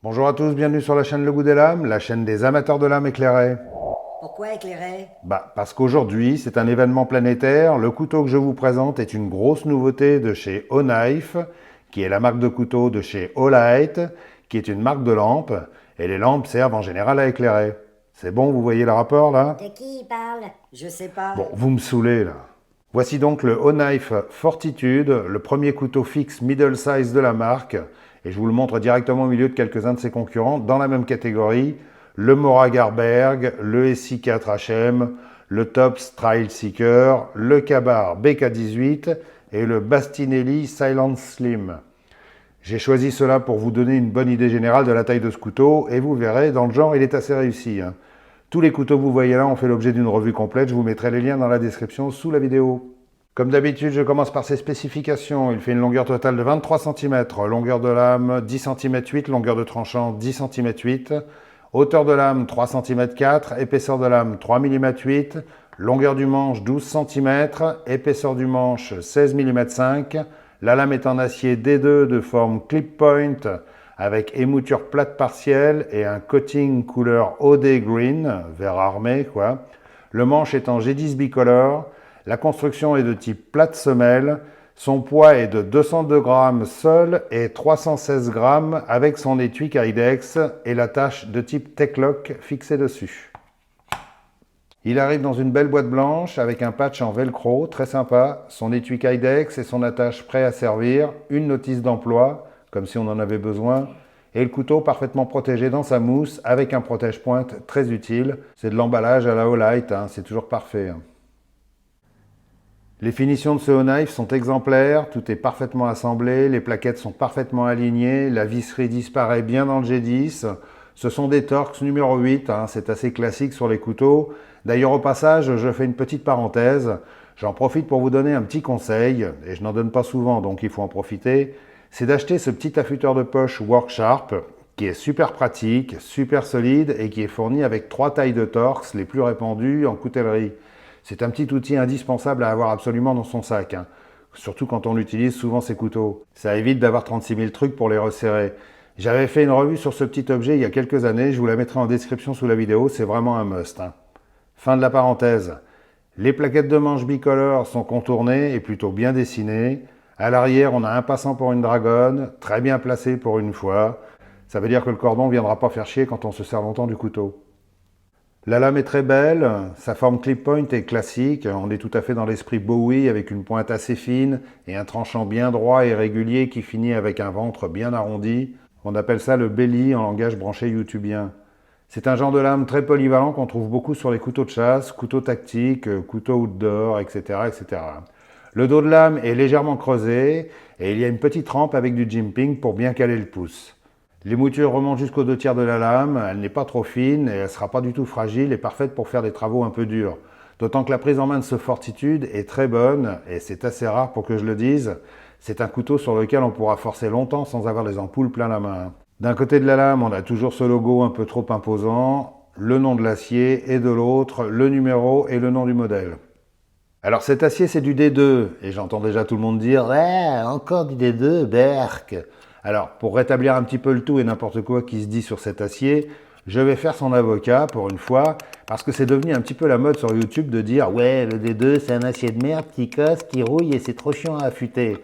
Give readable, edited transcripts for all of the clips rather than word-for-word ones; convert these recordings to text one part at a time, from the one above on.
Bonjour à tous, bienvenue sur la chaîne Le Goût des Lames, la chaîne des amateurs de lames éclairées. Pourquoi éclairer? Parce qu'aujourd'hui, c'est un événement planétaire. Le couteau que je vous présente est une grosse nouveauté de chez O-Knife, qui est la marque de couteau de chez O-Light, qui est une marque de lampe, et les lampes servent en général à éclairer. C'est bon, vous voyez le rapport là? De qui il parle? Je sais pas. Bon, vous me saoulez là. Voici donc le O-Knife Fortitude, le premier couteau fixe middle size de la marque, et je vous le montre directement au milieu de quelques-uns de ses concurrents dans la même catégorie, le Mora Garberg, le SI4HM, le Tops Trail Seeker, le Kabar BK18 et le Bastinelli Silent Slim. J'ai choisi cela pour vous donner une bonne idée générale de la taille de ce couteau, et vous verrez, dans le genre, il est assez réussi. Tous les couteaux que vous voyez là ont fait l'objet d'une revue complète, je vous mettrai les liens dans la description sous la vidéo. Comme d'habitude, je commence par ses spécifications. Il fait une longueur totale de 23 cm, longueur de lame 10 cm 8, longueur de tranchant 10 cm 8, hauteur de lame 3 cm 4, épaisseur de lame 3 mm 8, longueur du manche 12 cm, épaisseur du manche 16 mm 5. La lame est en acier D2 de forme clip point avec émouture plate partielle et un coating couleur OD green, vert armé quoi. Le manche est en G10 bicolore. La construction est de type plate semelle. Son poids est de 202 grammes seul et 316 grammes avec son étui Kydex et l'attache de type Techlock fixée dessus. Il arrive dans une belle boîte blanche avec un patch en velcro, très sympa, son étui Kydex et son attache prêt à servir, une notice d'emploi, comme si on en avait besoin, et le couteau parfaitement protégé dans sa mousse avec un protège-pointe très utile. C'est de l'emballage à la O-Light, c'est toujours parfait. Les finitions de ce O-Knife sont exemplaires, tout est parfaitement assemblé, les plaquettes sont parfaitement alignées, la visserie disparaît bien dans le G10. Ce sont des Torx numéro 8, c'est assez classique sur les couteaux. D'ailleurs au passage, je fais une petite parenthèse, j'en profite pour vous donner un petit conseil, et je n'en donne pas souvent donc il faut en profiter, c'est d'acheter ce petit affûteur de poche Worksharp, qui est super pratique, super solide et qui est fourni avec 3 tailles de Torx, les plus répandues en coutellerie. C'est un petit outil indispensable à avoir absolument dans son sac, surtout quand on utilise souvent ces couteaux. Ça évite d'avoir 36 000 trucs pour les resserrer. J'avais fait une revue sur ce petit objet il y a quelques années, je vous la mettrai en description sous la vidéo, c'est vraiment un must. Fin de la parenthèse. Les plaquettes de manche bicolore sont contournées et plutôt bien dessinées. À l'arrière, on a un passant pour une dragonne, très bien placé pour une fois. Ça veut dire que le cordon ne viendra pas faire chier quand on se sert longtemps du couteau. La lame est très belle, sa forme clip point est classique, on est tout à fait dans l'esprit Bowie avec une pointe assez fine et un tranchant bien droit et régulier qui finit avec un ventre bien arrondi. On appelle ça le belly en langage branché youtubien. C'est un genre de lame très polyvalent qu'on trouve beaucoup sur les couteaux de chasse, couteaux tactiques, couteaux outdoor, etc., etc. Le dos de lame est légèrement creusé et il y a une petite rampe avec du jimping pour bien caler le pouce. L'émouture remonte jusqu'aux 2/3 de la lame, elle n'est pas trop fine et elle ne sera pas du tout fragile et parfaite pour faire des travaux un peu durs. D'autant que la prise en main de ce Fortitude est très bonne et c'est assez rare pour que je le dise. C'est un couteau sur lequel on pourra forcer longtemps sans avoir les ampoules plein la main. D'un côté de la lame, on a toujours ce logo un peu trop imposant, le nom de l'acier et de l'autre, le numéro et le nom du modèle. Alors cet acier c'est du D2 et j'entends déjà tout le monde dire « Ouais, encore du D2, berk !» Alors, pour rétablir un petit peu le tout et n'importe quoi qui se dit sur cet acier, je vais faire son avocat pour une fois, parce que c'est devenu un petit peu la mode sur YouTube de dire « Ouais, le D2, c'est un acier de merde qui casse, qui rouille et c'est trop chiant à affûter. »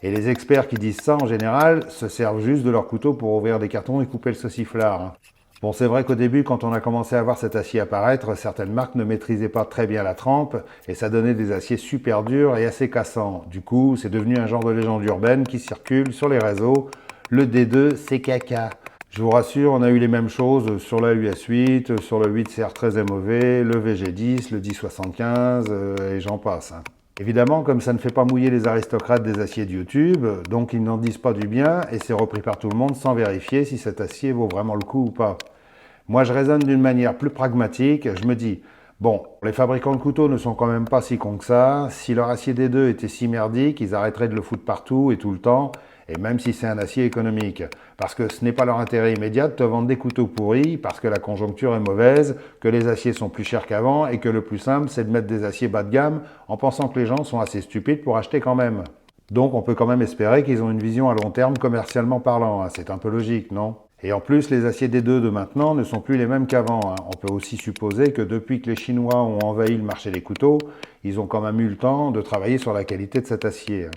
Et les experts qui disent ça, en général, se servent juste de leur couteau pour ouvrir des cartons et couper le sauciflard. Bon, c'est vrai qu'au début, quand on a commencé à voir cet acier apparaître, certaines marques ne maîtrisaient pas très bien la trempe et ça donnait des aciers super durs et assez cassants. Du coup, c'est devenu un genre de légende urbaine qui circule sur les réseaux. Le D2, c'est caca. Je vous rassure, on a eu les mêmes choses sur la US8, sur le 8CR13 MOV, le VG10, le 1075 et j'en passe. Évidemment, comme ça ne fait pas mouiller les aristocrates des aciers de YouTube, donc ils n'en disent pas du bien et c'est repris par tout le monde sans vérifier si cet acier vaut vraiment le coup ou pas. Moi, je raisonne d'une manière plus pragmatique. Je me dis, bon, les fabricants de couteaux ne sont quand même pas si cons que ça. Si leur acier D2 était si merdique, ils arrêteraient de le foutre partout et tout le temps, et même si c'est un acier économique. Parce que ce n'est pas leur intérêt immédiat de te vendre des couteaux pourris, parce que la conjoncture est mauvaise, que les aciers sont plus chers qu'avant, et que le plus simple, c'est de mettre des aciers bas de gamme, en pensant que les gens sont assez stupides pour acheter quand même. Donc on peut quand même espérer qu'ils ont une vision à long terme commercialement parlant. C'est un peu logique, non ? Et en plus, les aciers D2 de maintenant ne sont plus les mêmes qu'avant, hein. On peut aussi supposer que depuis que les Chinois ont envahi le marché des couteaux, ils ont quand même eu le temps de travailler sur la qualité de cet acier.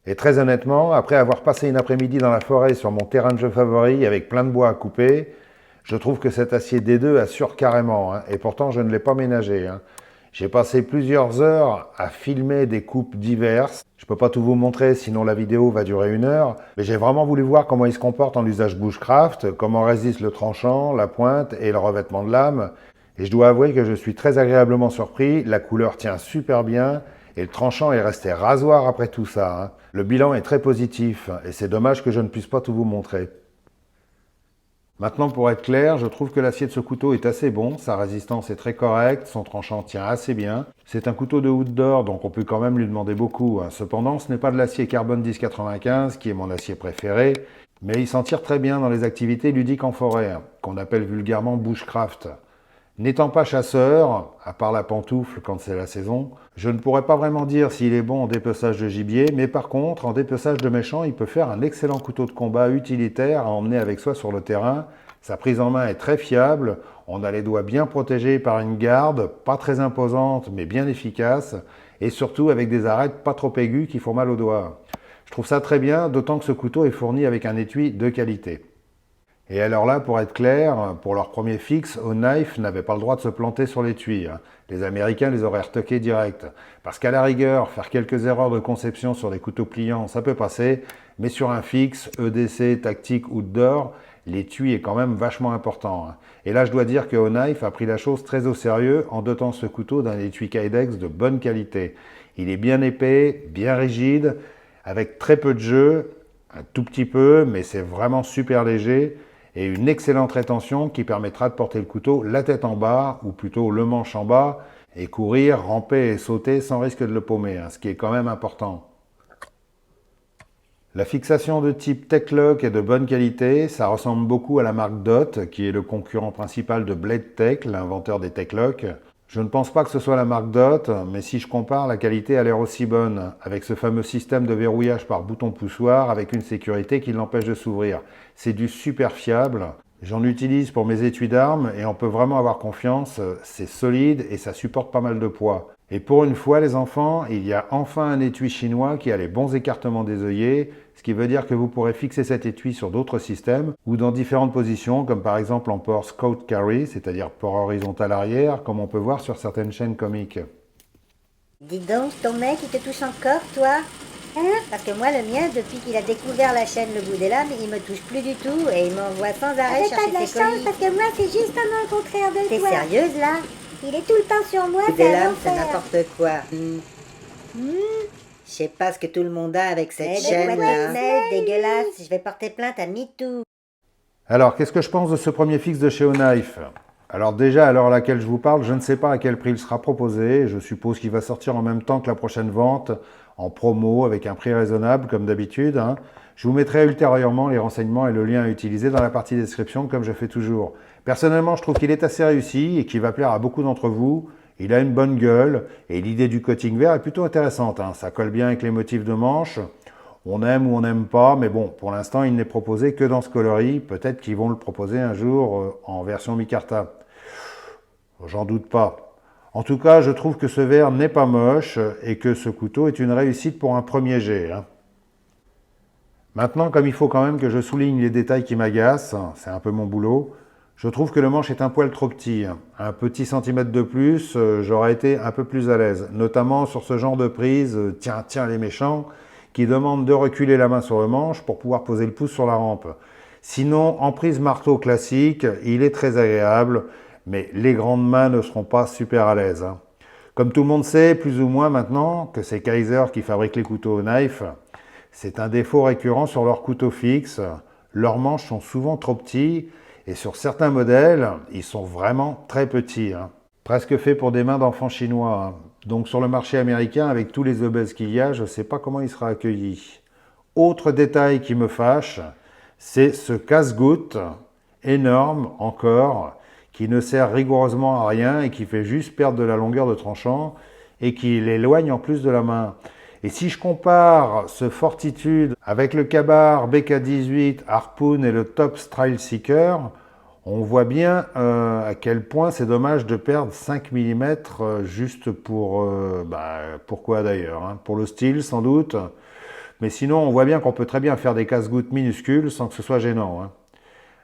Et très honnêtement, après avoir passé une après-midi dans la forêt sur mon terrain de jeu favori avec plein de bois à couper, je trouve que cet acier D2 assure carrément, hein. Et pourtant je ne l'ai pas ménagé, hein. J'ai passé plusieurs heures à filmer des coupes diverses. Je ne peux pas tout vous montrer, sinon la vidéo va durer 1 heure. Mais j'ai vraiment voulu voir comment il se comporte en usage bushcraft, comment résiste le tranchant, la pointe et le revêtement de lame. Et je dois avouer que je suis très agréablement surpris. La couleur tient super bien et le tranchant est resté rasoir après tout ça, hein. Le bilan est très positif et c'est dommage que je ne puisse pas tout vous montrer. Maintenant, pour être clair, je trouve que l'acier de ce couteau est assez bon, sa résistance est très correcte, son tranchant tient assez bien. C'est un couteau de outdoor, donc on peut quand même lui demander beaucoup, hein. Cependant, ce n'est pas de l'acier carbone 1095, qui est mon acier préféré, mais il s'en tire très bien dans les activités ludiques en forêt, hein, qu'on appelle vulgairement bushcraft. N'étant pas chasseur, à part la pantoufle quand c'est la saison, je ne pourrais pas vraiment dire s'il est bon en dépeçage de gibier, mais par contre, en dépeçage de méchants, il peut faire un excellent couteau de combat utilitaire à emmener avec soi sur le terrain. Sa prise en main est très fiable, on a les doigts bien protégés par une garde, pas très imposante, mais bien efficace, et surtout avec des arêtes pas trop aiguës qui font mal aux doigts. Je trouve ça très bien, d'autant que ce couteau est fourni avec un étui de qualité. Et alors là, pour être clair, pour leur premier fixe, O'Knife n'avait pas le droit de se planter sur l'étui, hein. Les Américains les auraient retoqués direct. Parce qu'à la rigueur, faire quelques erreurs de conception sur des couteaux pliants, ça peut passer, mais sur un fixe, EDC, tactique ou outdoor, l'étui est quand même vachement important, hein. Et là, je dois dire que O'Knife a pris la chose très au sérieux en dotant ce couteau d'un étui Kydex de bonne qualité. Il est bien épais, bien rigide, avec très peu de jeu, un tout petit peu, mais c'est vraiment super léger, et une excellente rétention qui permettra de porter le couteau la tête en bas, ou plutôt le manche en bas, et courir, ramper et sauter sans risque de le paumer, hein, ce qui est quand même important. La fixation de type Tech-Lock est de bonne qualité, ça ressemble beaucoup à la marque Dot, qui est le concurrent principal de Blade Tech, l'inventeur des Tech-Lock. Je ne pense pas que ce soit la marque Dot, mais si je compare, la qualité a l'air aussi bonne, avec ce fameux système de verrouillage par bouton poussoir, avec une sécurité qui l'empêche de s'ouvrir. C'est du super fiable. J'en utilise pour mes étuis d'armes et on peut vraiment avoir confiance, c'est solide et ça supporte pas mal de poids. Et pour une fois les enfants, il y a enfin un étui chinois qui a les bons écartements des œillets, ce qui veut dire que vous pourrez fixer cet étui sur d'autres systèmes ou dans différentes positions, comme par exemple en port Scout Carry, c'est-à-dire port horizontal arrière, comme on peut voir sur certaines chaînes comiques. Dis donc, ton mec, il te touche encore, toi? Hein? Parce que moi, le mien, depuis qu'il a découvert la chaîne Le Bout des Lames, il me touche plus du tout et il m'envoie sans arrêt T'as pas de la chercher ses chance colis. parce que moi c'est justement le contraire de T'es toi. sérieuse, là? Il est tout le temps sur moi, Bout des c'est Lames, c'est l'enfer. n'importe quoi. Je sais pas ce que tout le monde a avec cette Eh, chaîne, ouais, là. ouais. Dégueulasse, je vais porter plainte à MeToo. Alors, qu'est-ce que je pense de ce premier fixe de chez O'Knife? Alors déjà, à l'heure à laquelle je vous parle, je ne sais pas à quel prix il sera proposé. Je suppose qu'il va sortir en même temps que la prochaine vente, en promo, avec un prix raisonnable, comme d'habitude, hein. Je vous mettrai ultérieurement les renseignements et le lien à utiliser dans la partie description, comme je fais toujours. Personnellement, je trouve qu'il est assez réussi et qu'il va plaire à beaucoup d'entre vous. Il a une bonne gueule et l'idée du coating vert est plutôt intéressante, hein. Ça colle bien avec les motifs de manche. On aime ou on n'aime pas, mais bon, pour l'instant, il n'est proposé que dans ce coloris. Peut-être qu'ils vont le proposer un jour en version micarta. J'en doute pas. En tout cas, je trouve que ce verre n'est pas moche et que ce couteau est une réussite pour un premier jet, hein. Maintenant, comme il faut quand même que je souligne les détails qui m'agacent, c'est un peu mon boulot, je trouve que le manche est un poil trop petit. Un petit centimètre de plus, j'aurais été un peu plus à l'aise, notamment sur ce genre de prise, tiens les méchants, qui demandent de reculer la main sur le manche pour pouvoir poser le pouce sur la rampe. Sinon, en prise marteau classique, il est très agréable, mais les grandes mains ne seront pas super à l'aise, hein. Comme tout le monde sait, plus ou moins maintenant, que c'est Kaiser qui fabrique les couteaux O'Knife, c'est un défaut récurrent sur leurs couteaux fixes. Leurs manches sont souvent trop petits et sur certains modèles, ils sont vraiment très petits, hein. Presque fait pour des mains d'enfants chinois, hein. Donc sur le marché américain, avec tous les obèses qu'il y a, je ne sais pas comment il sera accueilli. Autre détail qui me fâche, c'est ce casse-goutte, énorme encore, qui ne sert rigoureusement à rien et qui fait juste perdre de la longueur de tranchant et qui l'éloigne en plus de la main. Et si je compare ce Fortitude avec le Ka-Bar BK18 Harpoon et le Tops Trail Seeker, on voit bien à quel point c'est dommage de perdre 5 mm juste pour... pourquoi d'ailleurs, hein? Pour le style sans doute. Mais sinon, on voit bien qu'on peut très bien faire des casse-gouttes minuscules sans que ce soit gênant, hein.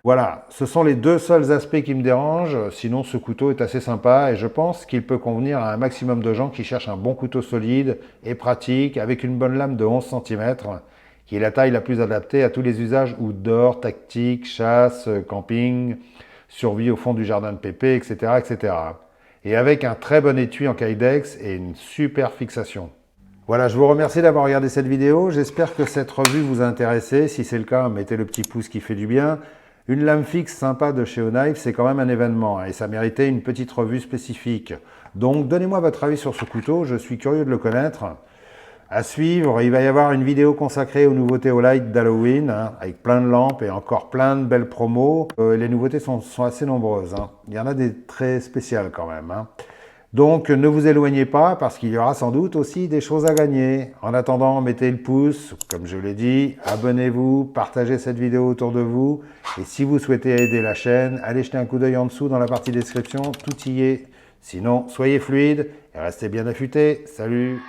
Voilà, ce sont les deux seuls aspects qui me dérangent, sinon ce couteau est assez sympa et je pense qu'il peut convenir à un maximum de gens qui cherchent un bon couteau solide et pratique avec une bonne lame de 11 cm, qui est la taille la plus adaptée à tous les usages outdoor, tactique, chasse, camping, survie au fond du jardin de pépé, etc., etc. Et avec un très bon étui en kydex et une super fixation. Voilà, je vous remercie d'avoir regardé cette vidéo. J'espère que cette revue vous a intéressé. Si c'est le cas, mettez le petit pouce qui fait du bien. Une lame fixe sympa de chez Oknife, c'est quand même un événement et ça méritait une petite revue spécifique. Donc donnez-moi votre avis sur ce couteau, je suis curieux de le connaître. À suivre, il va y avoir une vidéo consacrée aux nouveautés Olight d'Halloween, hein, avec plein de lampes et encore plein de belles promos. Les nouveautés sont assez nombreuses, hein. Il y en a des très spéciales quand même, hein. Donc ne vous éloignez pas parce qu'il y aura sans doute aussi des choses à gagner. En attendant, mettez le pouce, comme je l'ai dit, abonnez-vous, partagez cette vidéo autour de vous. Et si vous souhaitez aider la chaîne, allez jeter un coup d'œil en dessous dans la partie description, tout y est. Sinon, soyez fluides et restez bien affûtés. Salut!